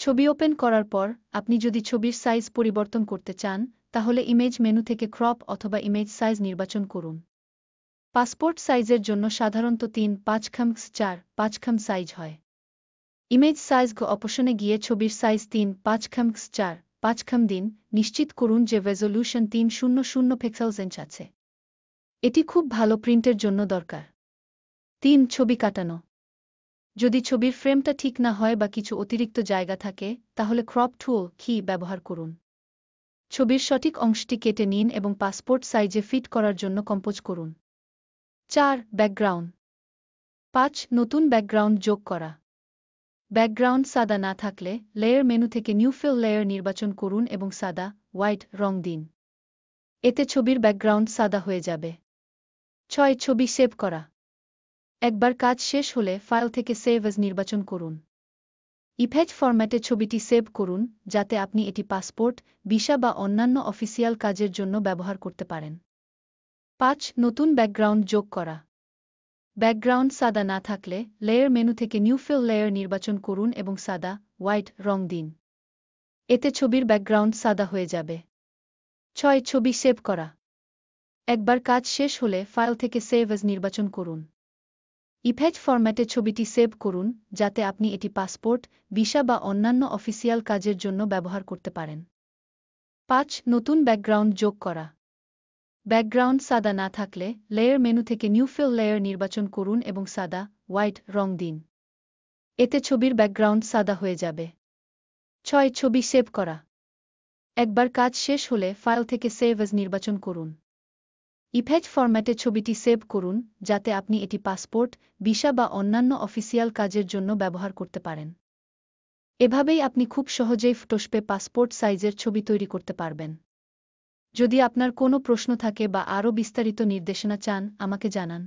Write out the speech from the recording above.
ছবি ওপেন করার পর আপনি যদি ছবির সাইজ পরিবর্তন করতে চান তাহলে ইমেজ মেনু থেকে ক্রপ অথবা ইমেজ সাইজ নির্বাচন করুন। পাসপোর্ট সাইজের জন্য সাধারণত 3:5:4:5 সাইজ হয়। ইমেজ সাইজ অপশনে গিয়ে ছবির সাইজ 3:5:4:5 দিন, নিশ্চিত করুন যে রেজোলিউশন 300 পিক্সেলস আছে। এটি খুব ভালো প্রিন্টের জন্য দরকার। 3. ছবি কাটানো। যদি ছবির ফ্রেমটা ঠিক না হয় বা কিছু অতিরিক্ত জায়গা থাকে তাহলে ক্রপ টুল কি ব্যবহার করুন। ছবির সঠিক অংশটি কেটে নিন এবং পাসপোর্ট সাইজে ফিট করার জন্য কম্পোজ করুন। 4. ব্যাকগ্রাউন্ড। 5. নতুন ব্যাকগ্রাউন্ড যোগ করা। ব্যাকগ্রাউন্ড সাদা না থাকলে লেয়ার মেনু থেকে নিউ ফিল লেয়ার নির্বাচন করুন এবং সাদা হোয়াইট রং দিন। এতে ছবির ব্যাকগ্রাউন্ড সাদা হয়ে যাবে। 6. ছবি সেভ করা। একবার কাজ শেষ হলে ফাইল থেকে সেভ এজ নির্বাচন করুন। ইমেজ ফরম্যাটে ছবিটি সেভ করুন যাতে আপনি এটি পাসপোর্ট, ভিসা বা অন্যান্য অফিসিয়াল কাজের জন্য ব্যবহার করতে পারেন। 5. নতুন ব্যাকগ্রাউন্ড যোগ করা। ব্যাকগ্রাউন্ড সাদা না থাকলে লেয়ার মেনু থেকে নিউ ফিল লেয়ার নির্বাচন করুন এবং সাদা হোয়াইট রং দিন। এতে ছবির ব্যাকগ্রাউন্ড সাদা হয়ে যাবে। 6. ছবি সেভ করা। একবার কাজ শেষ হলে ফাইল থেকে সেভ এজ নির্বাচন করুন। ইমেজ ফরম্যাটে ছবিটি সেভ করুন যাতে আপনি এটি পাসপোর্ট, ভিসা বা অন্যান্য অফিসিয়াল কাজের জন্য ব্যবহার করতে পারেন। 5. নতুন ব্যাকগ্রাউন্ড যোগ করা। ব্যাকগ্রাউন্ড সাদা না থাকলে লেয়ার মেনু থেকে নিউ ফিল লেয়ার নির্বাচন করুন এবং সাদা হোয়াইট রং দিন। এতে ছবির ব্যাকগ্রাউন্ড সাদা হয়ে যাবে। 6. ছবি সেভ করা। একবার কাজ শেষ হলে ফাইল থেকে সেভ এজ নির্বাচন করুন। ইমেজ ফরম্যাটে ছবিটি সেভ করুন যাতে আপনি এটি পাসপোর্ট, ভিসা বা অন্যান্য অফিসিয়াল কাজের জন্য ব্যবহার করতে পারেন। এভাবেই আপনি খুব সহজেই ফটোশপে পাসপোর্ট সাইজের ছবি তৈরি করতে পারবেন। যদি আপনার কোনো প্রশ্ন থাকে বা আরও বিস্তারিত নির্দেশনা চান আমাকে জানান।